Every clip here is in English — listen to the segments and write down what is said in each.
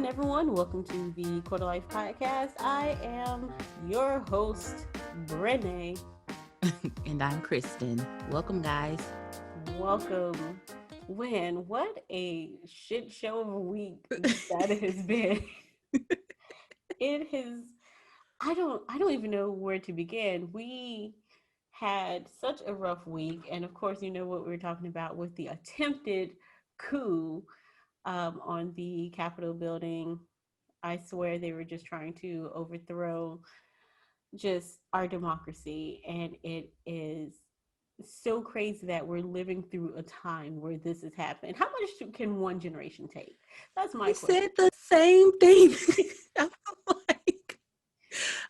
everyone. Welcome to the Quarter Life Podcast. I am your host, Brene. And I'm Kristen. Welcome, guys. Welcome. What a shit show of a week that has been. It has. I don't even know where to begin. We had such a rough week, and of course, you know what we were talking about with the attempted coup on the Capitol building. I swear they were just trying to overthrow just our democracy, and it is so crazy that we're living through a time where this is happening. How much can one generation take? That's my I question. said the same thing. I was like,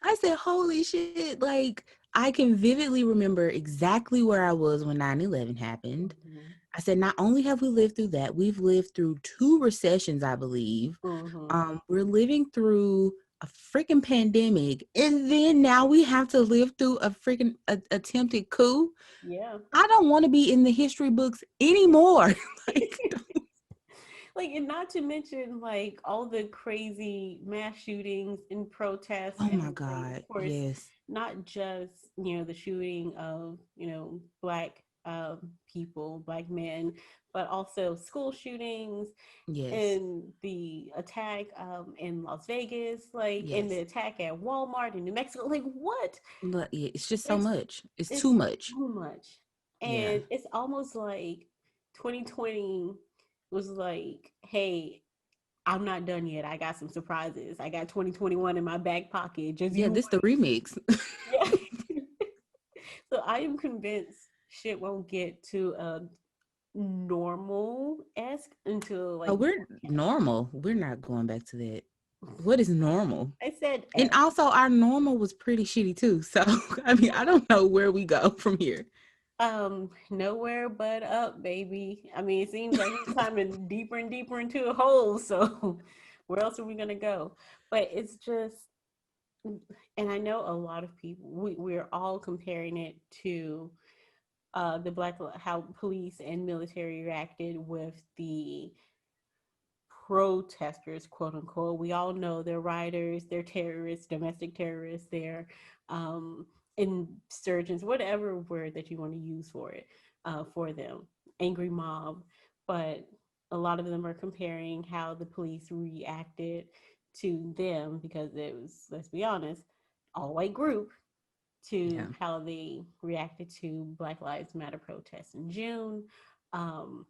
I said, holy shit. Like, I can vividly remember exactly where I was when 9/11 happened. Mm-hmm. I said, not only have we lived through that, we've lived through 2 recessions, I believe. Mm-hmm. We're living through a freaking pandemic. And then now we have to live through a freaking attempted coup. Yeah. I don't want to be in the history books anymore. Like, Like, and not to mention like all the crazy mass shootings and protests, oh my and of God. course Yes. not just the shooting of black people, black men, but also school shootings Yes. and the attack in Las Vegas, like in the Yes. attack at Walmart in New Mexico. Like, what? But yeah, it's just so it's much. It's too it's much. too much. Yeah. And it's almost like 2020 was like, hey, I'm not done yet. I got some surprises. I got 2021 in my back pocket. Just Yeah, you this the wait. remix. Yeah. So I am convinced shit won't get to a normal esque until Oh, like the we're normal. We're not going back to that. What is normal? I said And esque. also our normal was pretty shitty too. So I mean, I don't know where we go from here. Nowhere but up, baby. I mean, it seems like we're climbing deeper and deeper into a hole. So where else are we gonna go? But it's just, and I know a lot of people. We're all comparing it to the black how police and military reacted with the protesters, quote unquote. We all know they're rioters, they're terrorists, domestic terrorists, they're um, insurgents, whatever word that you want to use for them, angry mob. But a lot of them are comparing how the police reacted to them because it was, let's be honest, all white group to Yeah. how they reacted to Black Lives Matter protests in June, um,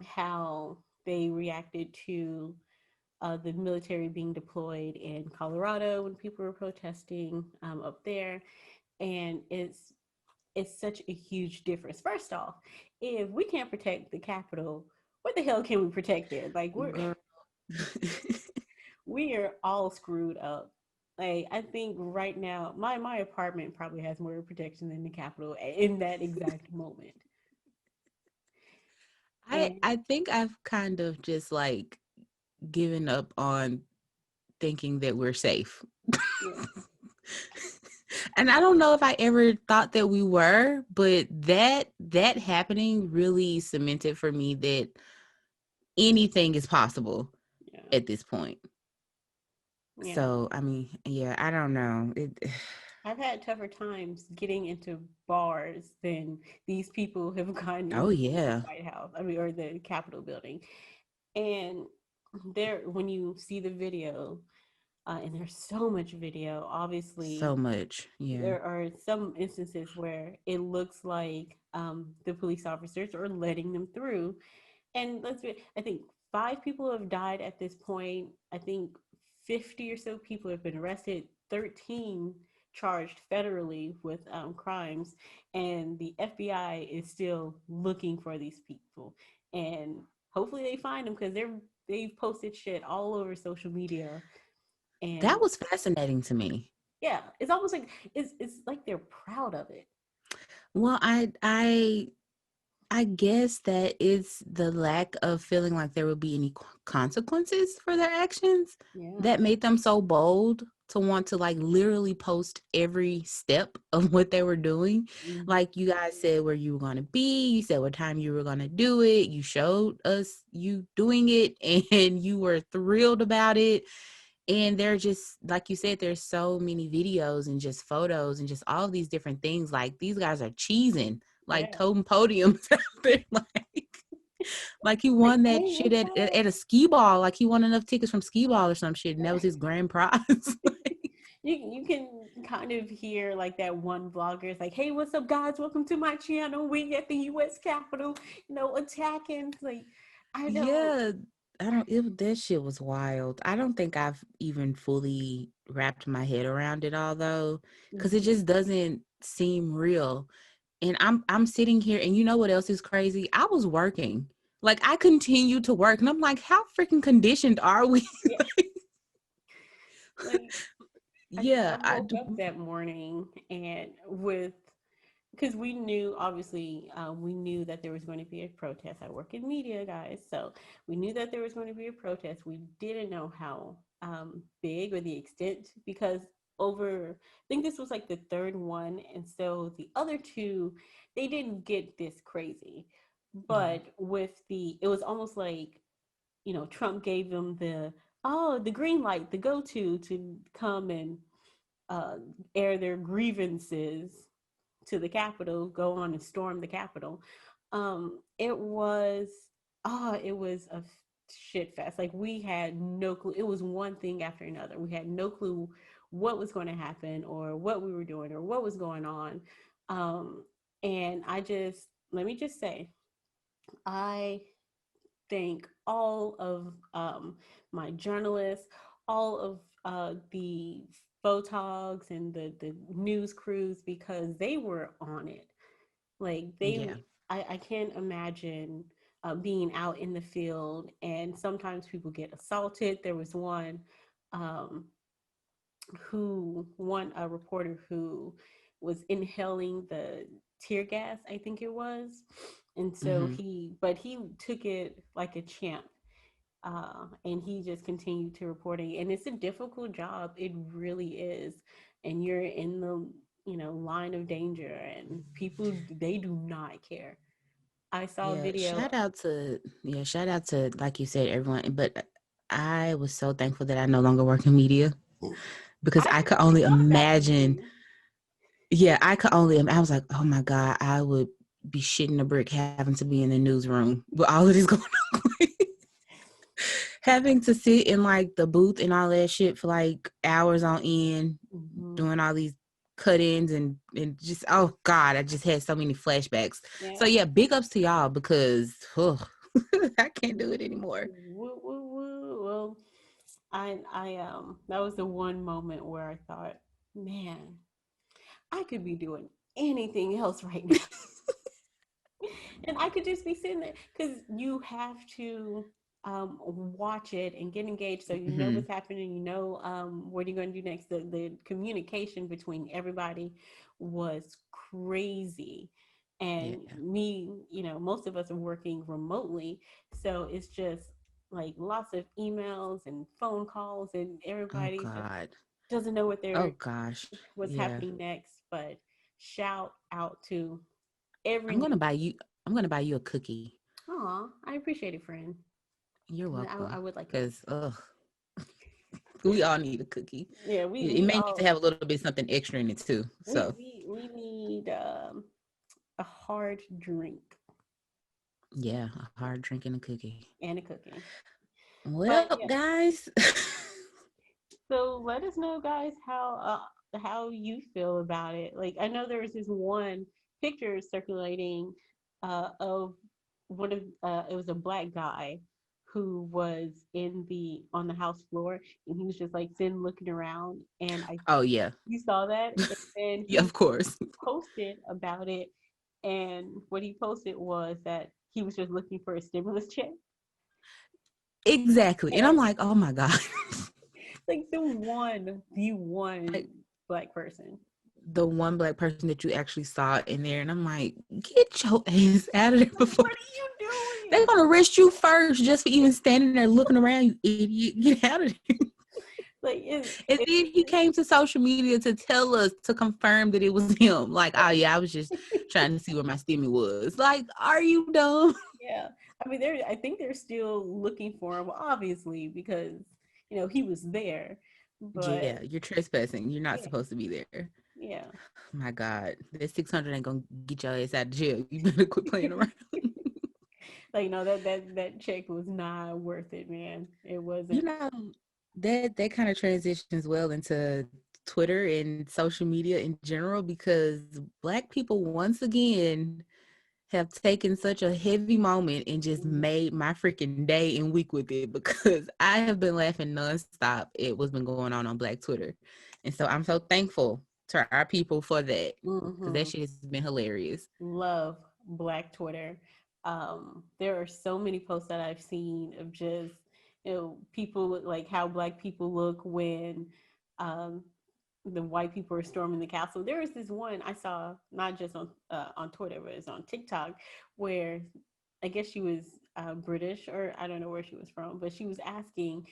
how they reacted to the military being deployed in Colorado when people were protesting up there, and it's such a huge difference. First off, if we can't protect the Capitol, what the hell can we protect it? Like Girl. we are all screwed up. Like I think right now, my apartment probably has more protection than the Capitol in that exact moment. I And I think I've kind of just like given up on thinking that we're safe. yeah, And I don't know if I ever thought that we were, but that happening really cemented for me that anything is possible yeah, at this point. yeah. So, I mean, yeah, I don't know. I've had tougher times getting into bars than these people have gotten Oh into the yeah. White House. I mean, or the Capitol building. And there, when you see the video, and there's so much video, obviously, So much. Yeah. there are some instances where it looks like the police officers are letting them through. And I think 5 people have died at this point. I think 50 or so people have been arrested, 13 charged federally with crimes, and the FBI is still looking for these people. And hopefully they find them because they've posted shit all over social media. That And was fascinating to me. yeah, it's almost like it's like they're proud of it. Well, I guess that it's the lack of feeling like there would be any consequences for their actions Yeah. that made them so bold. to want to like literally post every step of what they were doing. Mm-hmm. Like you guys said where you were going to be, you said what time you were going to do it, you showed us you doing it, and you were thrilled about it. And they're just, like you said, there's so many videos and just photos and just all these different things. Like these guys are cheesing, like Yeah. toting podiums out there. Like he Like, won that hey, shit what's at up? a skee ball. Like he won enough tickets from skee ball or some shit. And that was his grand prize. You can kind of hear like that one vlogger is like, "Hey, what's up, guys? Welcome to my channel. We at the U.S. Capitol, attacking." Like, I don't. Yeah, that shit was wild. I don't think I've even fully wrapped my head around it all though, because it Mhm. just doesn't seem real. And I'm sitting here, and you know what else is crazy? I was working. Like I continue to work, and I'm like, how freaking conditioned are we? Yeah, like I Yeah, woke up that morning and with because we knew obviously we knew that there was going to be a protest. I work in media, guys, so we knew that there was going to be a protest. We didn't know how big or the extent because over I think this was like the third one, and so the other two they didn't get this crazy, yeah. but with the it was almost like Trump gave them the green light, the go to come and uh, air their grievances to the Capitol, go on and storm the Capitol. It was it was a shit fest. Like we had no clue. It was one thing after another. We had no clue what was going to happen or what we were doing or what was going on. Um, and let me just say, I thank all of my journalists, all of the photogs and the news crews because they were on it. Like Yeah. I can't imagine being out in the field and sometimes people get assaulted. There was um, one a reporter who was inhaling the tear gas, I think it was, and so Mm-hmm. but he took it like a champ, and he just continued to reporting. And it's a difficult job, it really is, and you're in the line of danger, and people they do not care. I saw a Yeah. video. Shout out to like you said, everyone. But I was so thankful that I no longer work in media because I I could actually only thought about imagine. leaving. Yeah, I was like, oh my God, I would be shitting a brick having to be in the newsroom with all of this going on. Having to sit in like the booth and all that shit for like hours on end, Mm-hmm. doing all these cut-ins and just oh God, I just had so many flashbacks. So Yeah. yeah, big ups to y'all because I can't do it anymore. Woo, woo, woo. Well, I that was the one moment where I thought, man, I could be doing anything else right now. And I could just be sitting there because you have to watch it and get engaged so you know Mm-hmm. what's happening, what you're going to do next. The communication between everybody was crazy. And Yeah. me, most of us are working remotely. So it's just like lots of emails and phone calls, and Oh everybody just God. doesn't know Oh gosh. what's Yeah. happening next. But shout out to I'm every gonna buy you. I'm gonna buy you a cookie. Aw, I appreciate it, friend. You're Because I welcome. would like a Because cookie. we all need a cookie. Yeah, It we may need to all have a little bit something extra in it too. So we need a hard drink yeah, a hard drink and a cookie. and a cookie. What But up, yeah, guys? so let us know, guys, how you feel about it. Like I know there was this one picture circulating of one of it was a black guy who was in the on the house floor, and he was just like sitting looking around, and I Oh yeah, you saw that, and then yeah, of course. he posted about it, and what he posted was that he was just looking for a stimulus check, Exactly. and And I I'm like, oh my God. like the one Like black person. the one black person that you actually saw in there. And I'm like, get your ass out of there Like, before what are you they're doing? gonna arrest you first just for even standing there looking around, you idiot. Get out of there. Like And then he came to social media to tell us, to confirm that it was him. Like, oh yeah, I was just trying to see where my stimmy was. Like, are you dumb? yeah. I mean, I think they're still looking for him, obviously, because he was there. But Yeah, you're trespassing. You're not yeah, supposed to be there. yeah. My God, that 600 ain't gonna get your ass out of jail. You better quit playing around. Like, no, that check was not worth it, man. It You wasn't. know, that kind of transitions well into Twitter and social media in general, because Black people once again have taken such a heavy moment and just made my freaking day and week with it, because I have been laughing nonstop at what's been going on Black Twitter. And so I'm so thankful to our people for that, because that Mm-hmm. shit has been hilarious. Love Black Twitter. There are so many posts that I've seen of just people, like how Black people look when um, the white people are storming the castle. There was this one I saw, not just on Twitter, but it's on TikTok, where I guess she was British, or I don't know where she was from, but she was asking,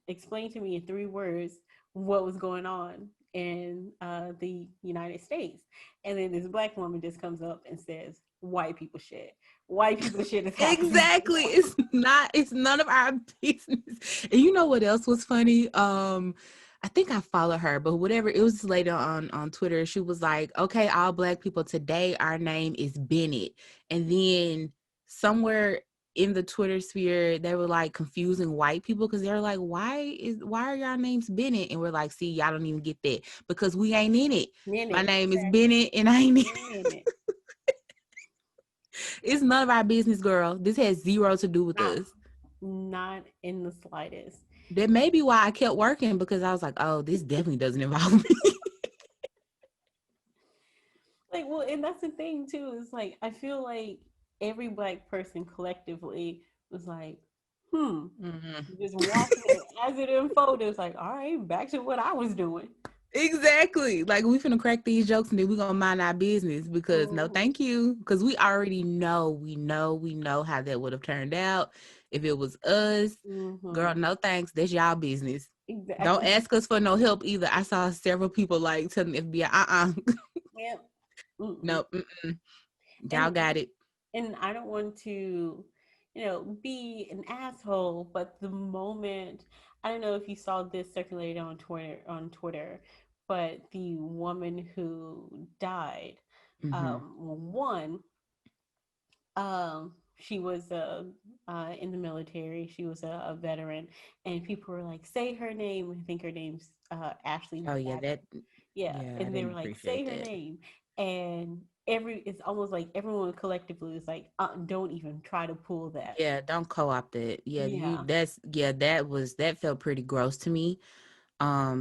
explain to me in 3 words what was going on in the United States. And then this Black woman just comes up and says, white people shit. White people shit is happening. Exactly. It's none of our business. And you know what else was funny? I think I follow her, but whatever, it was later on Twitter. She was like, okay, all Black people, today our name is Bennett. And then somewhere in the Twitter sphere, they were like confusing white people, because they're like, why are y'all names Bennett? And we're like, see, y'all don't even get that, because we ain't in it. My Minute, name is exactly. Bennett and I ain't in We ain't in it. It's none of our business, girl. This has zero to do with Not, us. not in the slightest. That may be why I kept working, because I was like, oh, this definitely doesn't involve me. Like, well, and that's the thing too. Is like I feel like every Black person collectively was like, Mhm. just watching it as it unfolded. It was like, all right, back to what I was doing. Exactly. Like, we finna crack these jokes and then we gonna mind our business, because no, Mm-hmm. thank you. Because we already know, we know how that would have turned out if it was us. Mm-hmm. Girl, no thanks. That's y'all business. Don't Exactly. ask us for no help either. I saw several people like telling the FBI, Yep. Mm-mm. no, y'all And got it. I don't want to, be an asshole, but the moment, I don't know if you saw this circulated on Twitter, but the woman who died, Hmm. one, she was in the military. She was a veteran, and people were like, "Say her name." I think her name's Ashley Oh yeah, Babbitt. Yeah, yeah, I and they didn't were like, appreciate "Say her that. name," and it's almost like everyone collectively is like, "Don't even try to pull that." Yeah, don't co-opt it. Yeah, Yeah, that felt pretty gross to me.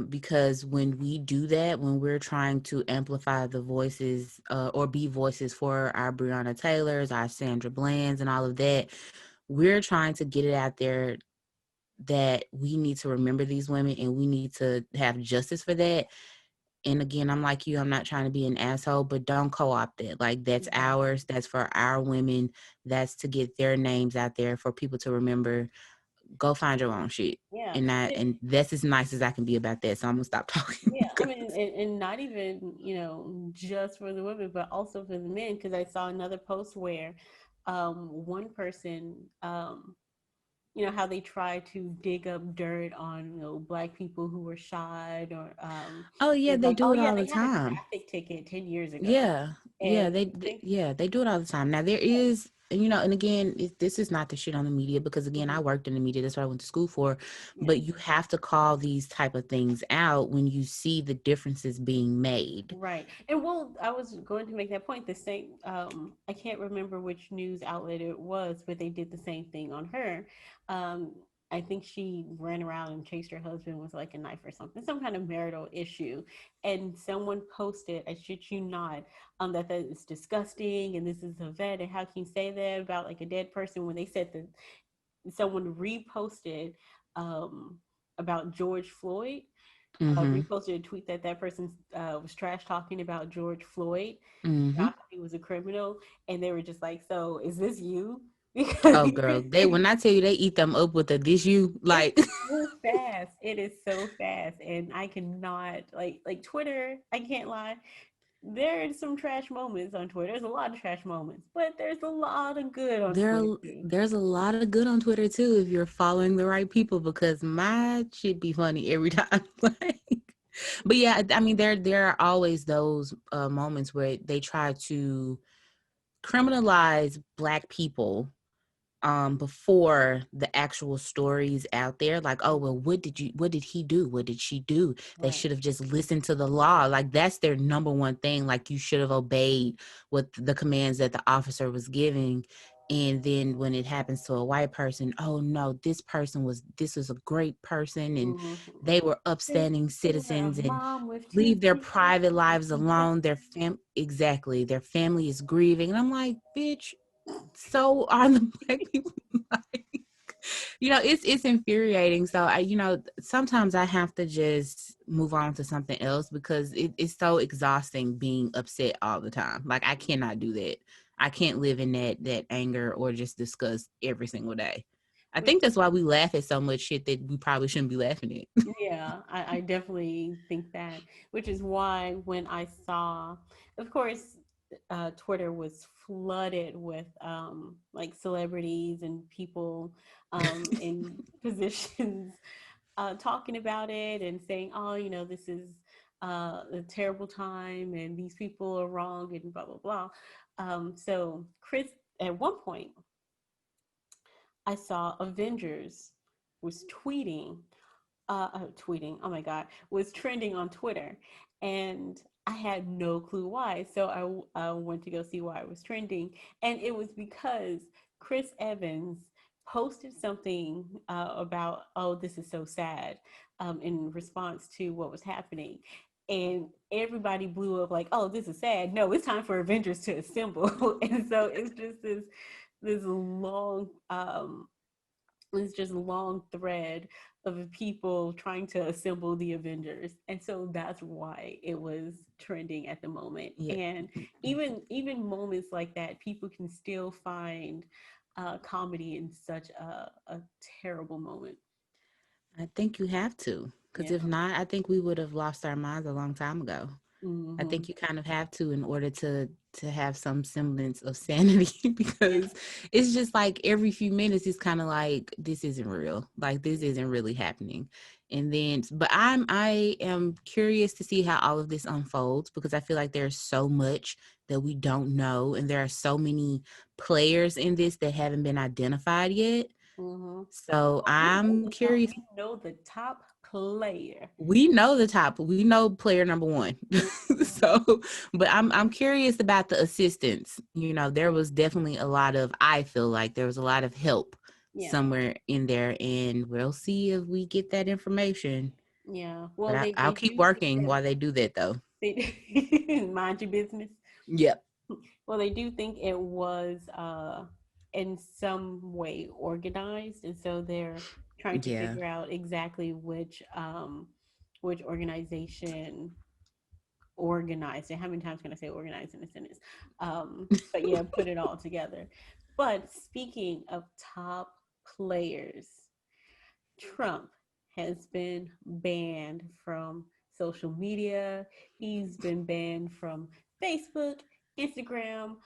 Because when we do that, when we're trying to amplify the voices, or be voices for our Breonna Taylors, our Sandra Blands, and all of that, we're trying to get it out there that we need to remember these women and we need to have justice for that. And again, I'm like you, I'm not trying to be an asshole, but don't co-opt it. Like, that's exactly. ours, that's for our women, that's to get their names out there for people to remember. Go find your own shit. Yeah, And that's as nice as I can be about that. So I'm gonna stop talking. yeah. I mean, and not even just for the women, but also for the men, because I saw another post where one person how they try to dig up dirt on Black people who were shot, or Oh yeah, it's they like, do oh it yeah, all they the had a time. traffic ticket 10 years ago. Yeah, yeah, And I think, yeah, they do it all the time. Now there is, and again, this is not the shit on the media, because again, I mhm, worked in the media. That's what I went to school for. yeah, But you have to call these type of things out when you see the differences being made. right. And well, I was going to make that point. The same, I can't remember which news outlet it was, but they did the same thing on her. Um, I think she ran around and chased her husband with like a knife or something, some kind of marital issue. And someone posted, I shit you not, that is disgusting, and this is a vet, and how can you say that about like a dead person, when they said that someone reposted um, about George Floyd, Mm-hmm. reposted a tweet that person was trash talking about George Floyd, Mm-hmm. not that he was a criminal, and they were just like, "So is this you?" because Oh, girl, they when I tell you they eat them up with a dish, you it's like. so fast. It is so fast, and I cannot like Twitter. I can't lie. There's some trash moments on Twitter. There's a lot of trash moments, but there's a lot of good on there Twitter too. there's a lot of good on Twitter too if you're following the right people, because my shit be funny every time. Like, but yeah, I mean there are always those moments where they try to criminalize Black people before the actual stories out there, like, oh well, what did he do, what did she do, they Right. should have just listened to the law. Like, that's their number one thing, like, you should have obeyed what the commands that the officer was giving. And then when it happens to a white person, oh no, this was a great person, and Mm-hmm. they were They upstanding were a citizens, and mom with two leave their kids. private lives alone, exactly, their family is grieving. And I'm like, bitch, so are the Black people. Like, it's infuriating. So sometimes I have to just move on to something else, because it's so exhausting being upset all the time. Like, I cannot do that. I can't live in that anger or just discuss every single day. I Which think that's why we laugh at so much shit that we probably shouldn't be laughing at. Yeah, I definitely think that, which is why when I saw, of course, Twitter was flooded with like celebrities and people in positions talking about it and saying, oh, this is a terrible time and these people are wrong and blah, blah, blah. So, Chris, at one point, I saw Avengers was tweeting, oh my God, was trending on Twitter. And I had no clue why. So I went to go see why it was trending. And it was because Chris Evans posted something about, oh, this is so sad, in response to what was happening. And everybody blew up like, oh, this is sad. No, it's time for Avengers to assemble. And so it's just this long it's just a long thread of people trying to assemble the Avengers, and so that's why it was trending at the moment. Yeah. And even moments like that, people can still find comedy in such a terrible moment. I think you have to, because Yeah. if not, I think we would have lost our minds a long time ago. I Mm-hmm. think you kind of have to, in order to have some semblance of sanity, Yeah. because it's just like every few minutes it's kind of like, this isn't real, like this isn't really happening. And then, but I am curious to see how all of this unfolds, because I feel like there's so much that we don't know, and there are so many players in this that haven't been identified yet. Mm-hmm. So Well, I'm curious. we know the top player. We know the top. We know player number one. Mm-hmm. So, but I'm curious about the assistants. There was definitely a lot of. I feel like there was a lot of help Yeah. somewhere in there, and we'll see if we get that information. Yeah. But Well, I'll they keep do think working that while they do that, though. they mind your business. Yep. Well, they do think it was in some way organized, and so they're trying to Yeah. figure out exactly which organization organized it. How many times can I say organized in a sentence? But yeah, put it all together. But speaking of top players, Trump has been banned from social media. He's been banned from Facebook, Instagram,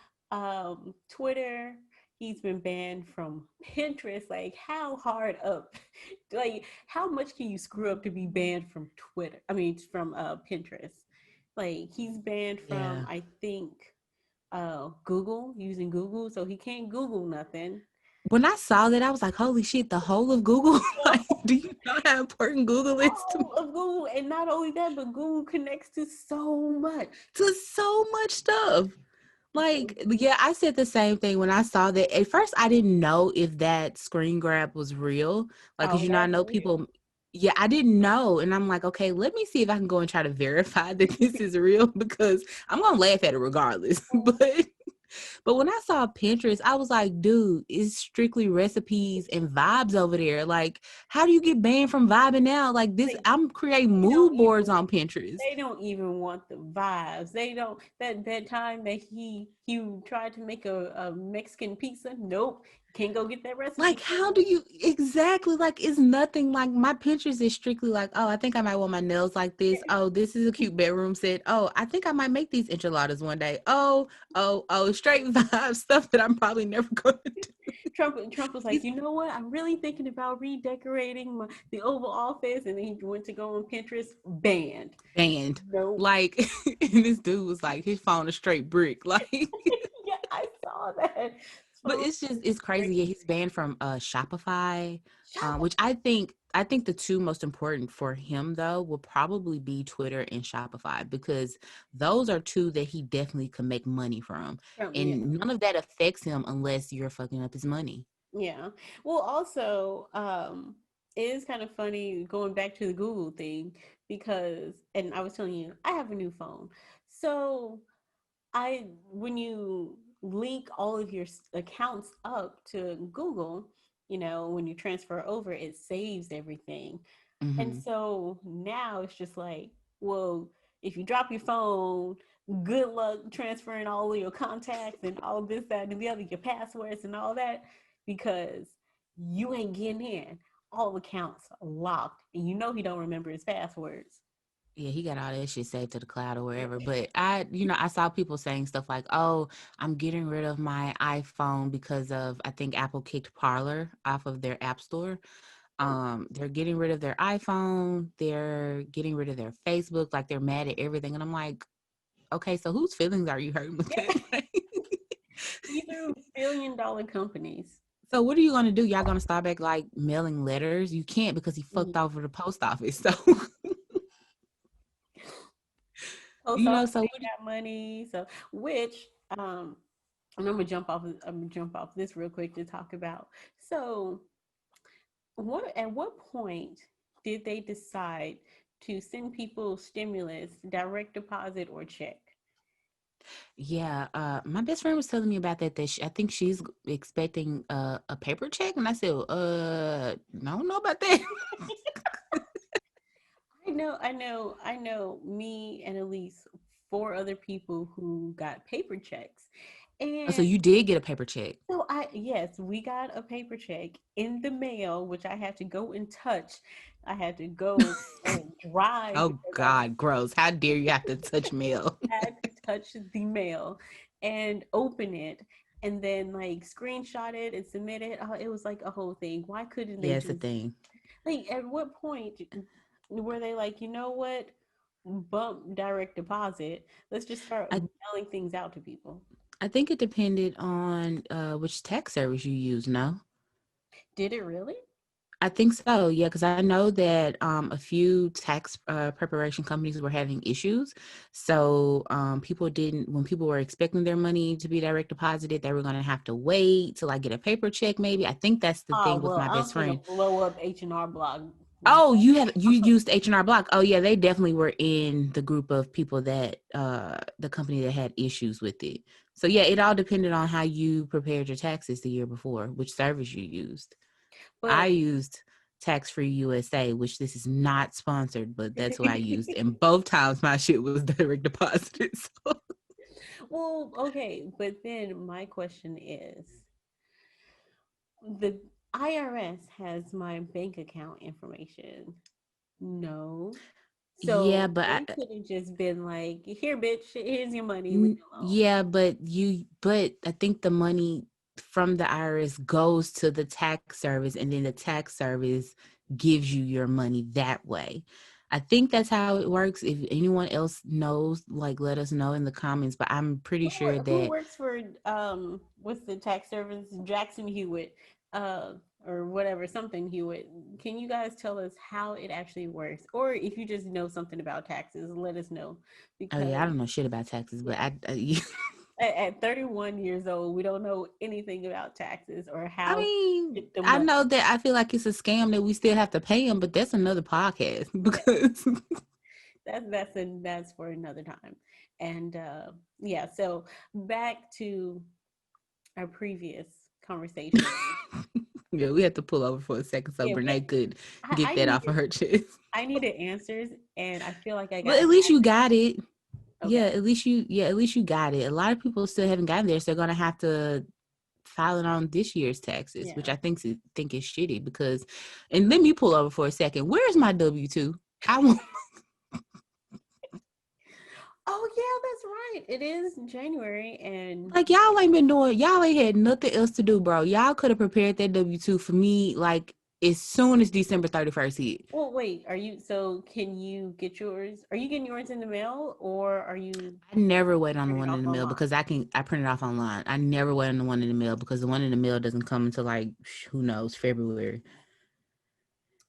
Twitter. He's been banned from Pinterest. Like, how hard up? Like, how much can you screw up to be banned from Twitter? I mean, from Pinterest. Like, he's banned from, Yeah. I think, Google, using Google, so he can't Google nothing. When I saw that, I was like, "Holy shit!" The whole of Google. Like, do you know how important Google is to All of Google, and not only that, but Google connects to so much. so much stuff? So, Like, yeah, I said the same thing when I saw that. At first, I didn't know if that screen grab was real. Like, because oh, I that's know real. people, yeah, I didn't know. And I'm like, okay, let me see if I can go and try to verify that this is real, because I'm going to laugh at it regardless. But when I saw Pinterest, I was like, dude, it's strictly recipes and vibes over there. Like, how do you get banned from vibing now? Like, this, Like, I'm creating they don't mood boards even on Pinterest. they don't even want the vibes. They don't that time that he He tried to make a Mexican pizza. Nope, can't go get that Like, recipe. how do you exactly like? It's nothing like my Pinterest is strictly like, oh, I think I might want my nails like this. Oh, this is a cute bedroom set. Oh, I think I might make these enchiladas one day. Straight vibes stuff that I'm probably never going to do. Trump was like, He's you know what? I'm really thinking about redecorating the Oval Office, and then he went to go on Pinterest, banned. banned. Nope. Like, and this dude was like, his phone a straight brick. Like, Yeah, I saw that. but So it's crazy. Yeah, he's banned from Shopify, shut up. which I think the two most important for him though will probably be Twitter and Shopify, because those are two that he definitely could make money from, Trump, yeah. and none of that affects him unless you're fucking up his money. Yeah. Well, also, it is kind of funny going back to the Google thing because, and I was telling you, I have a new phone. So when you link all of your accounts up to Google, when you transfer over, it saves everything. And Hmm. so now it's just like, well, if you drop your phone, good luck transferring all of your contacts and all this, that, and the other, your passwords and all that, because you ain't getting in. All accounts are locked, and he don't remember his passwords. Yeah, he got all that shit saved to the cloud or wherever. But I saw people saying stuff like, "Oh, I'm getting rid of my iPhone because of I think Apple kicked Parler off of their app store. Oh, They're getting rid of their iPhone, they're getting rid of their Facebook, like they're mad at everything." And I'm like, okay, so whose feelings are you hurting with that? yeah. These are billion-dollar companies. So what are you gonna do? Y'all gonna start back like mailing letters? You can't because he fucked Mm. over the post office. So Post office so ain't got money. So, which, and I'm gonna jump off this real quick to talk about. So, at what point did they decide to send people stimulus, direct deposit, or check? yeah, my best friend was telling me about that. I think she's expecting a paper check, and I said, I don't know about that. I know. Me and at least four other people who got paper checks, Oh, so and you did get a paper check? so yes, we got a paper check in the mail, which I had to go and touch. I had to go and drive Oh because I God, gross! How dare you have to touch mail? had to touch the mail and open it and then like screenshot it and submit it. Oh, it was like a whole thing. Why couldn't they Yeah, it's a just thing. like at what point were they like, you know what? Bump direct deposit. Let's just start I mailing things out to people. I think it depended on which tax service you use. No. Did it really? I think so, yeah, because I know that a few tax preparation companies were having issues. So people didn't, when people were expecting their money to be direct deposited, they were going to have to wait till I get a paper check. Maybe I think that's the Oh thing with well, my I'm best gonna friend. blow up H&R Block. Oh, you I'm gonna, used H&R Block. Oh yeah, they definitely were in the group of people that the company that had issues with it. So yeah, it all depended on how you prepared your taxes the year before, which service you used. I but used Tax Free USA, which this is not sponsored, but that's what I used. And both times my shit was direct deposited. So well, okay, but then my question is the IRS has my bank account information. No. yeah, So but they could have just been like, here, bitch, here's your money, leave it alone. yeah, but I think the money from the IRS goes to the tax service, and then the tax service gives you your money that way. I think that's how it works. If anyone else knows, like let us know in the comments. But I'm pretty sure Who that works for what's the tax service? Jackson Hewitt, uh, or whatever, something Hewitt. Can you guys tell us how it actually works? Or if you just know something about taxes, let us know. oh yeah, I Because don't know shit about taxes, but yeah, I at 31 years old, we don't know anything about taxes or I how to mean, get the I money. know that I feel like it's a scam that we still have to pay them, but that's another podcast because That's for another time. And yeah, so back to our previous conversation. yeah, we have to pull over for a second so Yeah, Brene could I get that off needed of her chest. I needed answers, and I feel like I But got at least you got it. Yeah, Okay. at least you got it. A lot of people still haven't gotten there, so they're gonna have to file it on this year's taxes, which Yeah. I think is shitty because. And let me pull over for a second. Where's my W-2? I want. Oh yeah, that's right. It is January, and Like y'all ain't been doing. Y'all ain't had nothing else to do, bro. Y'all could have prepared that W-2 for me like as soon as December 31st hit. well, wait. Are you? So can you get yours? Are you getting yours in the mail, or are you I never wait on the printing it one off in the mail online? because I print it off online. I never wait on the one in the mail because the one in the mail doesn't come until like who knows February,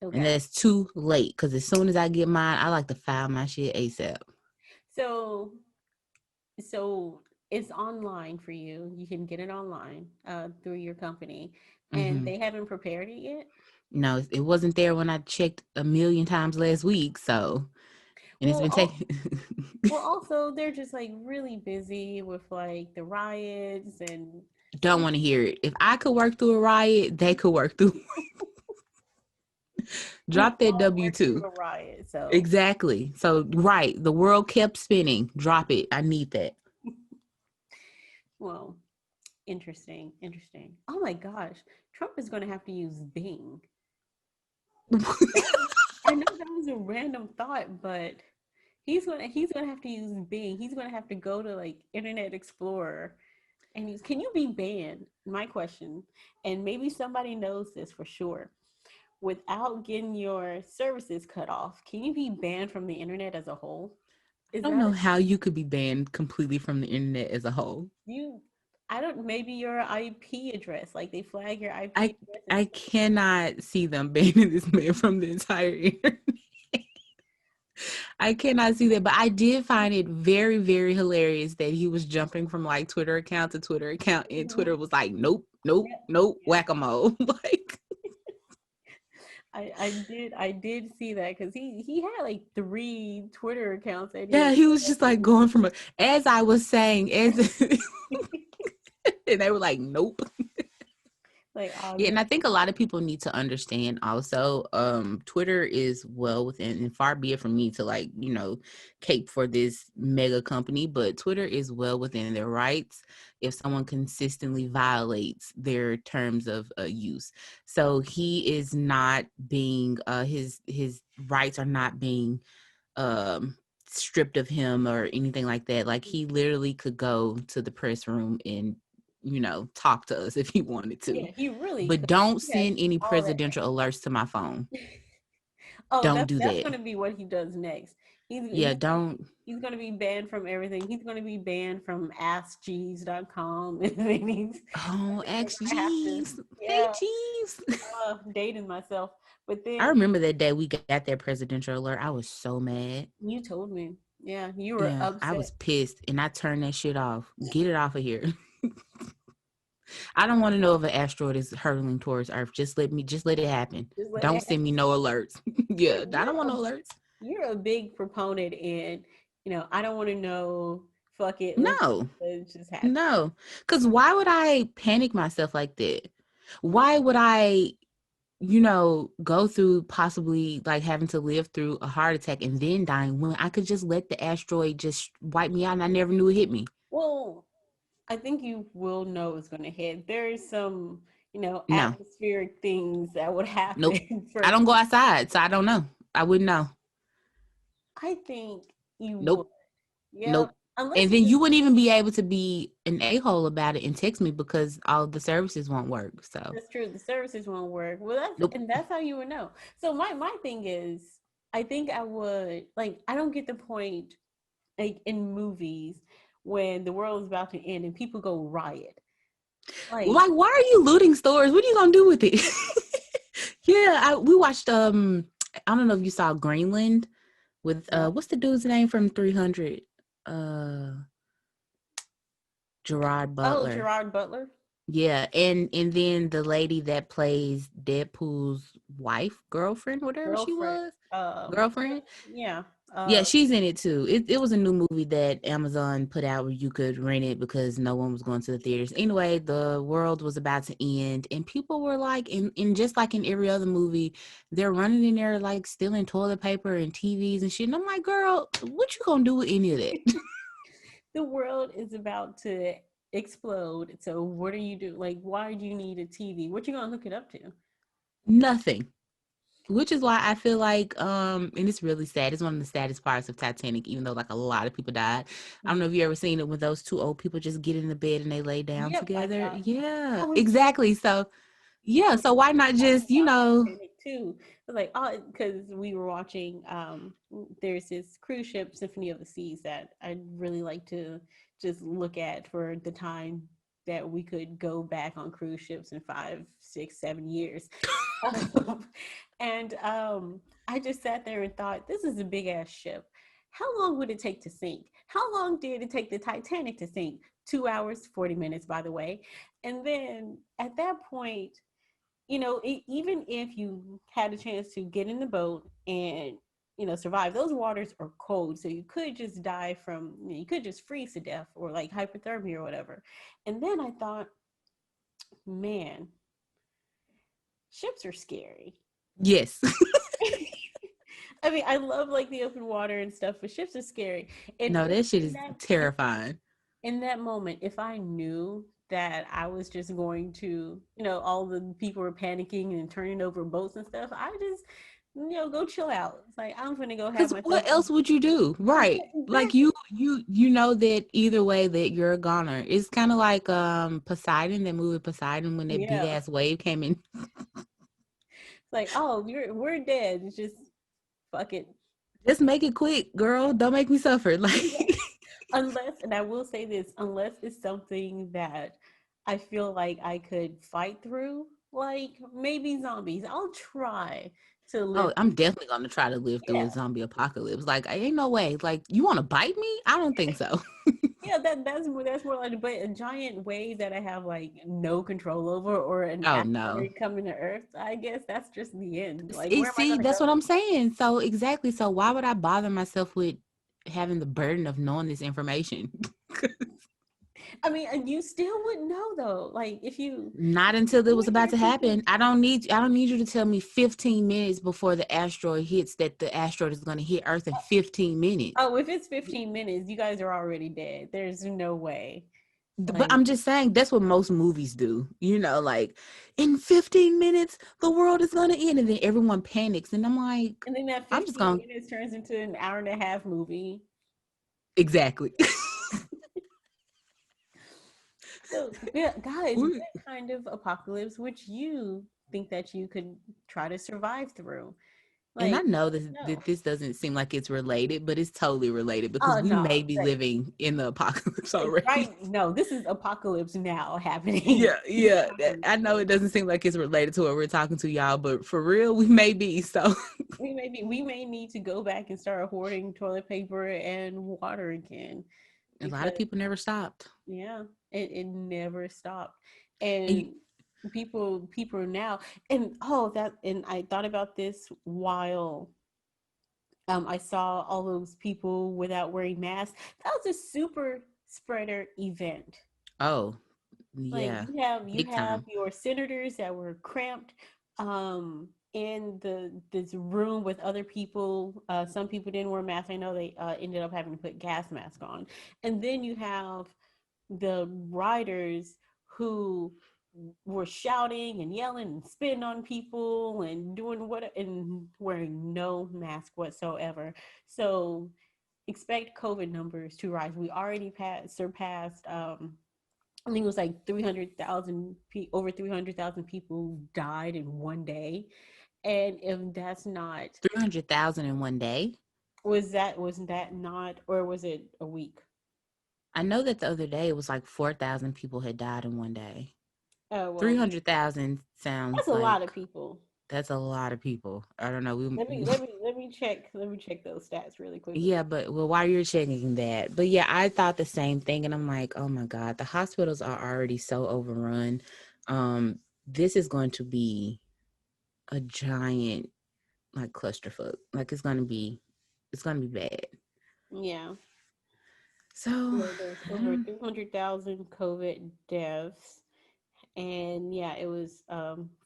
and Okay. that's too late. Because as soon as I get mine, I like to file my shit ASAP. So so it's online for you. You can get it online through your company, and Mm-hmm. they haven't prepared it yet. No, it wasn't there when I checked a million times last week. So, and it's Well, been taking. well, also they're just like really busy with like the riots and Don't want to hear it. If I could work through a riot, they could work through. we've Drop that all W worked through two. a riot. So, Exactly. So right, the world kept spinning. Drop it. I need that. well, interesting, interesting. Oh my gosh, Trump is going to have to use Bing. That was, I know that was a random thought, but he's gonna have to use Bing. He's gonna have to go to like Internet Explorer and use. Can you be banned? My question, and maybe somebody knows this for sure. Without getting your services cut off, can you be banned from the internet as a whole? I Is don't that know a how you could be banned completely from the internet as a whole. you? I don't. Maybe your IP address, like they flag your I IP address and I stuff. cannot see them banning this man from the entire internet. I cannot see that, but I did find it very, very hilarious that he was jumping from like Twitter account to Twitter account, and Mhm. Twitter was like, "Nope, nope, Yeah, nope, yeah. whack a mole." Like, I did see that because he had like 3 Twitter accounts that he yeah, was he was just like connected going from as I was saying, as and they were like, "Nope." like, oh, Yeah, this and I is think a lot of people need to understand also, Twitter is well within, and far be it from me to like, cape for this mega company, but Twitter is well within their rights if someone consistently violates their terms of use. So he is not being, his rights are not being stripped of him or anything like that. Like he literally could go to the press room and talk to us if he wanted to, yeah, he really but could. don't He has send any all that presidential alerts to my phone. Oh, Don't that's do that's that. gonna be what he does next. He's Yeah, he's don't. he's gonna be banned from everything. He's gonna be banned from AskJeeves.com, and then I Oh, think we're ex gonna have to, Jeeves. Hey, yeah, Jeeves. dating myself. But I then remember that day we got that presidential alert. I was so mad. you told me, yeah, you were Yeah, I was upset. pissed and I turned that shit off. Get it off of here. I don't want to know if an asteroid is hurtling towards Earth. Just let it happen. Just let Don't it send me happen. no alerts. You're Yeah, I don't you're want a no alerts. you're a big proponent in, I don't want to know. Fuck it. No, Let it just happen. no. Because why would I panic myself like that? Why would I, go through possibly like having to live through a heart attack and then dying when I could just let the asteroid just wipe me out and I never knew it hit me? Well, I think you will know it's going to hit. There is some, No, atmospheric things that would nope. happen I for. don't go outside, so I don't know. I wouldn't know. I think you would. Nope, Yep. nope. Unless And you then just. you wouldn't even be able to be an a-hole about it and text me because all the services won't work. So, That's true. The services won't work. Well, nope. that's how you would know. So my thing is, I think I would like. I don't get the point like in movies when the world is about to end and people go riot. Like, Like, why are you looting stores? What are you gonna do with it? Yeah, we watched. I don't know if you saw Greenland with no. what's the dude's name from 300? Uh, Gerard Oh, Butler. Gerard Butler, Yeah, and then the lady that plays Deadpool's wife, girlfriend, whatever she girlfriend. was, Yeah, girlfriend. yeah. Yeah, she's in it too. It was a new movie that Amazon put out where you could rent it because no one was going to the theaters. Anyway, the world was about to end, and people were like, and just like in every other movie, they're running in there like stealing toilet paper and TVs and shit. And I'm like, girl, what you gonna do with any of that? The world is about to explode. So what are you doing? Like, why do you need a TV? What you gonna hook it up to? Nothing. Which is why I feel like, and it's really sad. It's one of the saddest parts of Titanic, even though like a lot of people died. I don't know if you ever seen it when those two old people just get in the bed and they lay down Yep, I together. saw. Yeah, I was exactly. So I yeah, was so why not talking just, about Titanic too. I was like, oh, because we were watching. There's this cruise ship, Symphony of the Seas, that I'd really like to just look at for the time that we could go back on cruise ships in 5, 6, 7 years. And I just sat there and thought, this is a big ass ship. How long would it take to sink? How long did it take the Titanic to sink? 2 hours, 40 minutes, by the way. And then at that point, even if you had a chance to get in the boat and survive, those waters are cold, so you could just die from, you could just freeze to death or like hypothermia or whatever. And then I thought, man, ships are scary. yes. I mean, I love like the open water and stuff, but ships are scary. And No, if that shit in is that terrifying. in that moment, if I knew that I was just going to, all the people were panicking and turning over boats and stuff, I just, go chill out. It's like, I'm gonna go have Because myself what else would you do? Right. Like exactly. you know that either way that you're a goner. It's kind of like Poseidon, that movie Poseidon, when that big Yeah. ass wave came in. It's like, oh, we're dead. It's just fuck it. Just make it quick, girl. Don't make me suffer. Yeah. Like Unless, and I will say this, unless it's something that I feel like I could fight through, like maybe zombies. I'll try to live. oh, I'm definitely gonna try to live through Yeah. a zombie apocalypse. Like, I ain't no way. Like, you want to bite me? I don't think so. Yeah, that's more like, but a giant wave that I have like no control over, or an Oh no. asteroid coming to Earth. I guess that's just the end. Like, See, where am I see, gonna that's what go? I'm saying. So exactly. So why would I bother myself with having the burden of knowing this information? I mean, and you still wouldn't know though. Like, if you Not until it was would about hear to people. happen. I don't need you to tell me 15 minutes before the asteroid hits that the asteroid is going to hit Earth in 15 minutes. Oh, if it's 15 minutes, you guys are already dead. There's no way. But Like, I'm just saying that's what most movies do. Like in 15 minutes the world is going to end, and then everyone panics, and I'm like, and then that I'm just 15 going to minutes turns into an hour and a half movie. exactly. So, yeah, guys, what kind of apocalypse would you think that you could try to survive through? And I Like, know let us that know. this doesn't seem like it's related, but it's totally related because Oh we no, may be living in the apocalypse already. right? No, this is apocalypse now happening. Yeah, yeah. I know it doesn't seem like it's related to what we're talking to y'all, but for real, we may be. So We may need to go back and start hoarding toilet paper and water again, a lot of because people never stopped. yeah, it never stopped. And you, And people now, and oh, that, and I thought about this while I saw all those people without wearing masks. That was a super spreader event. oh, Like, yeah, you have big time. your senators that were cramped in this room with other people. Some people didn't wear masks. I know they ended up having to put gas masks on. And then you have the riders who were shouting and yelling and spitting on people and doing what, and wearing no mask whatsoever. So expect COVID numbers to rise. We already surpassed. I think it was like 300,000, over 300,000 people died in one day. And if that's not, 300,000 in one day. was that not, or was it a week? I know that the other day it was like 4,000 people had died in one day. Oh, well, 300,000 that's sounds a lot like of people. that's a lot of people. I don't know. Let me check those stats really quickly. Yeah, but well, while you're checking that, but yeah, I thought the same thing, and I'm like, oh my god, the hospitals are already so overrun. This is going to be a giant like clusterfuck. Like it's gonna be bad. Yeah. So Yeah, there's I over don't. 300,000 COVID deaths. And yeah, it was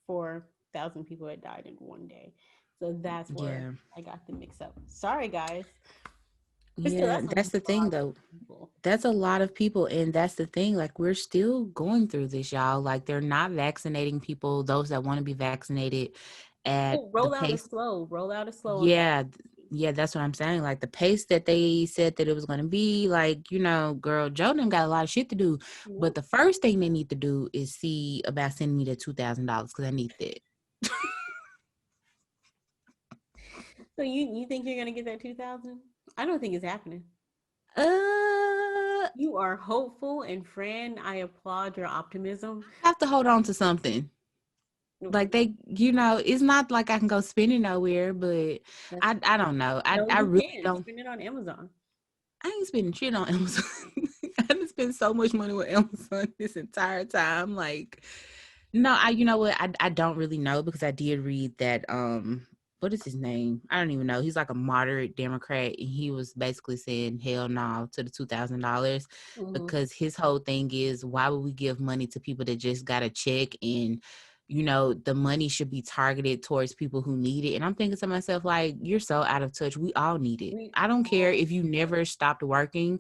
4,000 people had died in one day. So that's where Yeah, I got the mix up. Sorry, guys. But still, Yeah, that's a that's the thing lot of though. people. That's a lot of people. And that's the thing. Like, we're still going through this, y'all. Like, they're not vaccinating people, those that want to be vaccinated at Oh, the roll out is pace. slow. Roll out is slow on Yeah. vaccinations. Yeah, that's what I'm saying. Like, the pace that they said that it was going to be, like, girl, Joe done got a lot of shit to do. Yeah. But the first thing they need to do is see about sending me the $2,000 because I need that. So you think you're gonna get that 2,000? I don't think it's happening. I You are hopeful and friend. I applaud your optimism. have to hold on to something. Like, it's not like I can go spend it nowhere, but That's I don't know. I no, I you really can don't. spend it on Amazon. I ain't spending shit on Amazon. I done spent so much money with Amazon this entire time. Like, no, you know what? I don't really know because I did read that what is his name? I don't even know. He's like a moderate Democrat, and he was basically saying hell no to the $2,000 Mm-hmm. because his whole thing is, why would we give money to people that just got a check, and the money should be targeted towards people who need it. And I'm thinking to myself, like, you're so out of touch. We all need it. We I don't care all if you never stopped working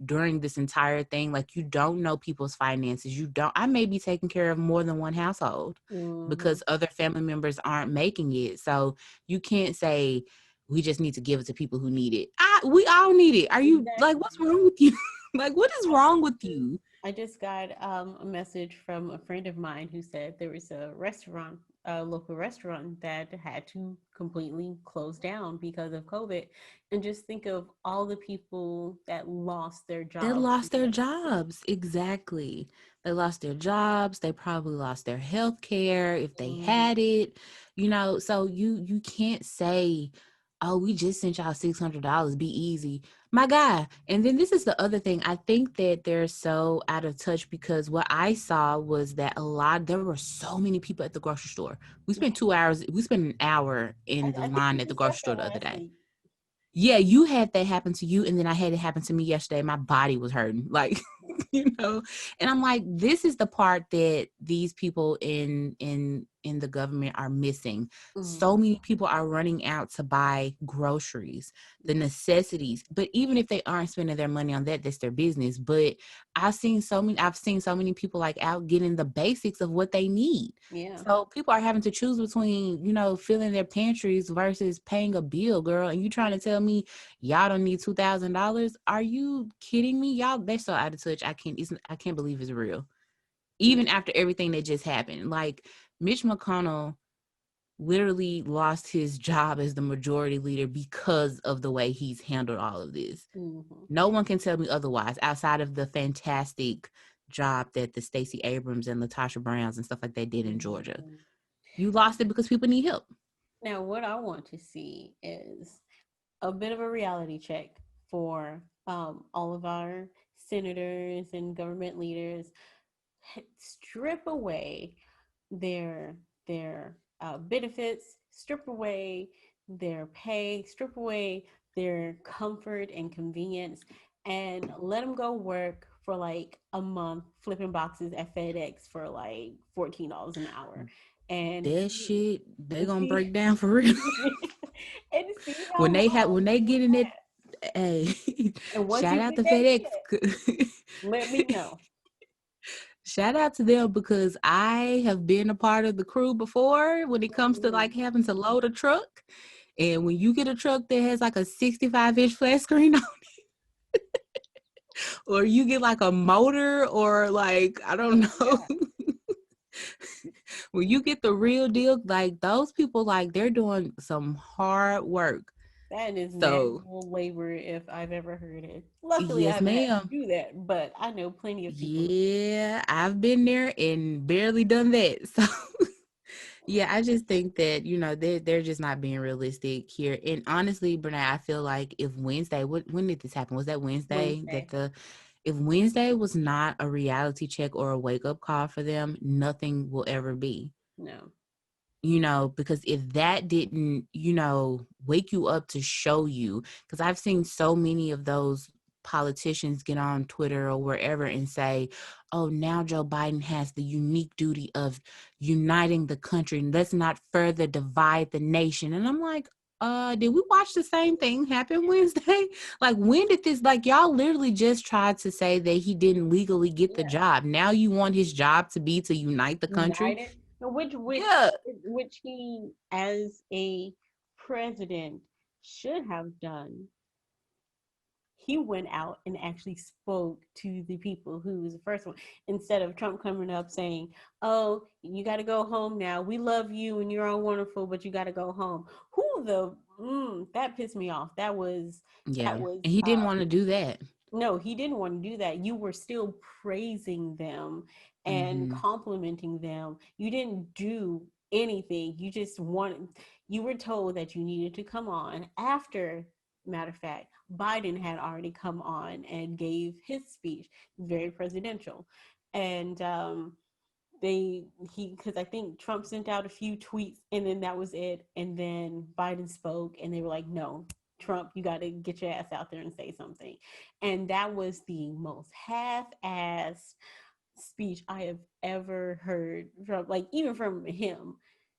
during this entire thing. Like, you don't know people's finances. I may be taking care of more than one household mm-hmm. because other family members aren't making it. So you can't say we just need to give it to people who need it. We all need it. Are you, like, what's Exactly. wrong with you? Like, what is I wrong with you? I just got a message from a friend of mine who said there was a local restaurant that had to completely close down because of COVID. And just think of all the people that lost their They jobs lost their because jobs. Exactly. They lost their jobs. They probably lost their health care if they mm, had it. So you can't say, oh, we just sent y'all $600. Be easy. My guy. And then this is the other thing. I think that they're so out of touch because what I saw was that there were so many people at the grocery store. We spent an hour in the I think line we at the grocery discussed store that the other last day. week. Yeah, you had that happen to you, and then I had it happen to me yesterday. My body was hurting, like, and I'm like, this is the part that these people in the government are missing. So Mm, many people are running out to buy groceries, the yeah, necessities. But even if they aren't spending their money on that, that's their business. But I've seen so many people like out getting the basics of what they need. yeah. So people are having to choose between, filling their pantries versus paying a bill, girl. And you trying to tell me y'all don't need $2,000? Are you kidding me? Y'all, they're so out of touch. I can't believe it's real. Even Yeah. after everything that just happened, like, Mitch McConnell literally lost his job as the majority leader because of the way he's handled all of this. Mm-hmm. No one can tell me otherwise outside of the fantastic job that the Stacey Abrams and Latasha Browns and stuff like that did in Georgia. Mm-hmm. You lost it because people need help. Now, what I want to see is a bit of a reality check for all of our senators and government leaders. Strip away their benefits, strip away their pay, strip away their comfort and convenience, and let them go work for like a month flipping boxes at FedEx for like $14 an hour, and That shit, they gonna see break down for real. and see how When they long get in that, hey, and once shout you out get to that FedEx. check, let me know. Shout out to them because I have been a part of the crew before when it comes to Mm, like having to load a truck. And when you get a truck that has like a 65-inch flat screen on, or you get like a motor, or like, I don't oh know, yeah, when you get the real deal, like, those people, like, they're doing some hard work. that is So, manual labor if I've ever heard it. Luckily, I yes, haven't had to ma'am. do that, but I know plenty of people who. Yeah, I've been there and barely done that. So, yeah, I just think that, they're just not being realistic here. And honestly, Bernard, I feel like if Wednesday, when did this happen? Was that Wednesday Wednesday. if Wednesday was not a reality check or a wake up call for them, nothing will ever be. No. Because if that didn't, wake you up to show you, because I've seen so many of those politicians get on Twitter or wherever and say, oh, now Joe Biden has the unique duty of uniting the country. And let's not further divide the nation. And I'm like, did we watch the same thing happen Wednesday? Like, when did this, like, y'all literally just tried to say that he didn't legally get the Yeah, job. Now you want his job to be to unite the country? united. Which Yeah. which he, as a president, should have done. He went out and actually spoke to the people who was the first one, instead of Trump coming up saying, "Oh, you got to go home now. We love you and you're all wonderful, but you got to go home." Who the that pissed me off. That Yeah. was And he didn't want to do that. no, he didn't want to do that. You were still praising them and Mm-hmm. complimenting them. You didn't do anything. You were told that you needed to come on after, matter of fact, Biden had already come on and gave his speech, very presidential. And they he because I think Trump sent out a few tweets and then that was it. And then Biden spoke and they were like, no, Trump, you got to get your ass out there and say something. And that was the most half-assed speech I have ever heard from, like, even from him.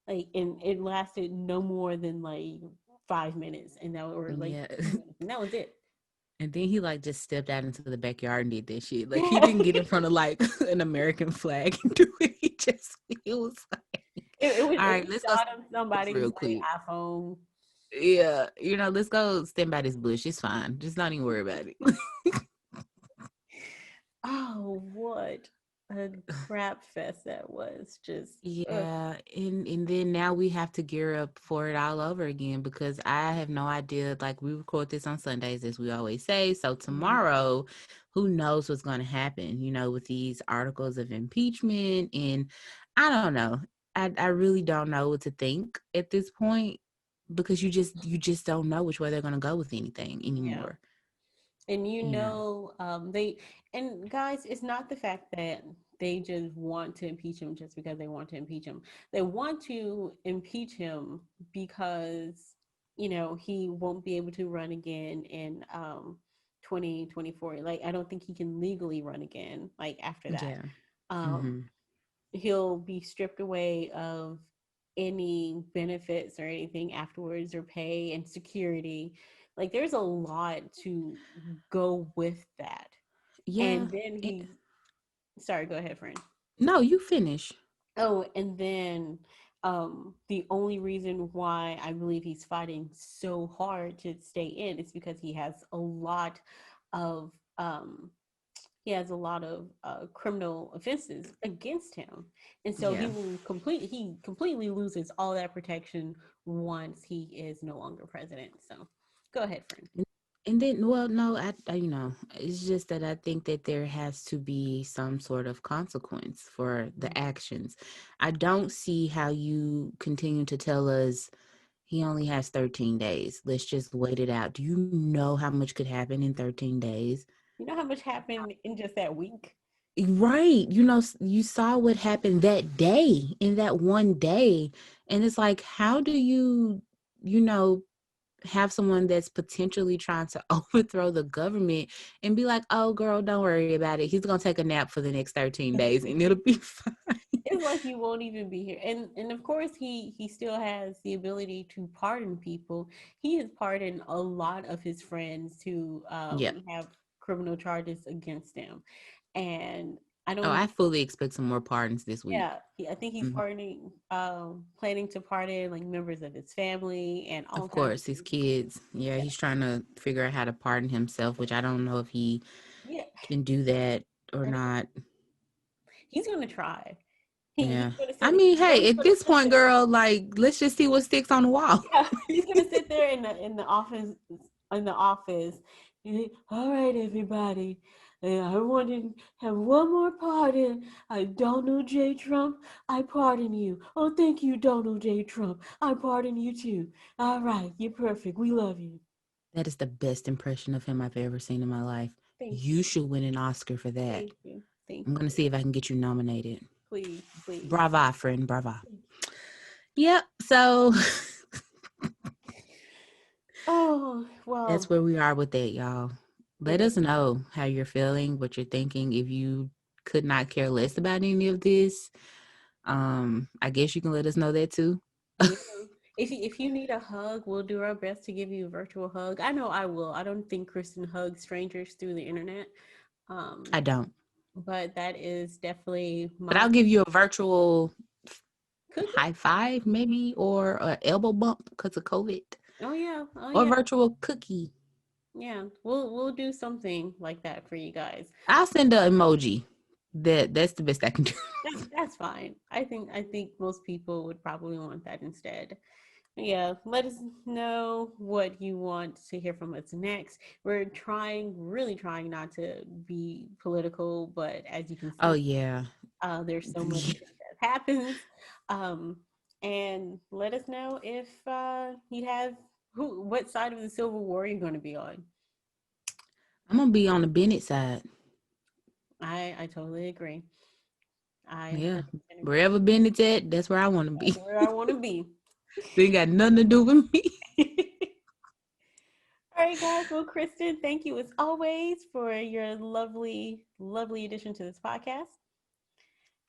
Like, and it lasted no more than like 5 minutes, and that were like Yeah. 2 minutes, and that was it. And then he like just stepped out into the backyard and did that shit. Like, he didn't get in front of like an American flag and do it. He was like, all It right, was let's go shot of somebody's real like quick. iPhone. Yeah, let's go stand by this bush. It's fine. Just not even worry about it. Oh, what a crap fest that was. Just Yeah, and then now we have to gear up for it all over again because I have no idea. Like, we record this on Sundays, as we always say. So mhm. tomorrow, who knows what's going to happen? With these articles of impeachment, and I don't know. I really don't know what to think at this point because you just don't know which way they're going to go with anything Yeah. anymore. And Yeah, they and guys, it's not the fact that they just want to impeach him just because they want to impeach him. They want to impeach him because he won't be able to run again in 2024. Like, I don't think he can legally run again like after that. yeah. Um Mm-hmm. he'll be stripped away of any benefits or anything afterwards, or pay and security. Like, there's a lot to go with that. Yeah. And then eh, he's sorry, go ahead, friend. No, you finish. Oh, and then the only reason why I believe he's fighting so hard to stay in is because of um he has a lot of criminal offenses against him, and so Yeah. he completely loses all that protection once he is no longer president. So go ahead, friend. And then, well, no, it's just that I think that there has to be some sort of consequence for the Mhm. actions. I don't see how you continue to tell us he only has 13 days. Let's just wait it out. Do you know how much could happen in 13 days? You know how much happened in just that week? Right. You saw what happened that day, in that one day. And it's like, how do you know, have someone that's potentially trying to overthrow the government and be like, oh, girl, don't worry about it. He's going to take a nap for the next 13 days and it'll be fine. It's like you won't even be here. And of course he still has the ability to pardon people. He has pardoned a lot of his friends who Yeah. have criminal charges against him. And I Oh, don't I fully expect some more pardons this week. yeah, I think he's Mhm. pardoning planning to pardon like members of his family and all Of kinds of course, his things. kids. Yeah, Yeah. he's trying to figure out how to pardon himself, which I don't know if he Yeah. can do that or not. He's gonna try. Yeah. He's gonna I sit mean, you know hey, he's at gonna this sit point, there. girl, like, let's just see what sticks on the wall. Yeah, he's gonna sit there in the office. All right, everybody. I want to have one more pardon. Donald J. Trump, I pardon you. Oh, thank you, Donald J. Trump. I pardon you too. All right, you're perfect. We love you. That is the best impression of him I've ever seen in my life. Thank You you. should win an Oscar for that. Thank you. Thank I'm going to you. see if I can get you nominated. Please, please. Brava, friend. Brava. Yep. So Oh, that's well, where we are with that, y'all. Let yeah. us know how you're feeling, what you're thinking. If you could not care less about any of this, I guess you can let us know that too. Yeah. if you need a hug, we'll do our best to give you a virtual hug. I know I will. I don't think Kristen hugs strangers through the internet. Um, I don't. but that is definitely But my I'll give you a virtual cookie. high five, maybe, or an elbow bump because of COVID, Oh yeah, oh or yeah, virtual cookie. yeah. We'll do something like that for you guys. I'll send an emoji. That's the best I can do. That's fine. I think most people would probably want that instead. Yeah, let us know what you want to hear from us next. We're trying, really trying not to be political, but as you can Oh see, yeah. there's so much shit that happens. Um, and let us know if you have what side of the Civil War you're going to be on. I'm gonna be on the Bennett side. I totally agree. I Yeah. 100% agree. Wherever Bennett's at, that's where I want to That's be. where I want to be. They ain't got nothing to do with me. All right, guys. Well, Kristen, thank you as always for your lovely, lovely addition to this podcast.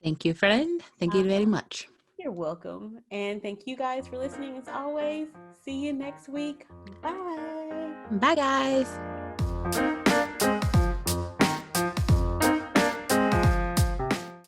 Thank you, friend. Thank Uh, you very much. you're welcome. And thank you guys for listening as always. See you next week. Bye. Bye, guys.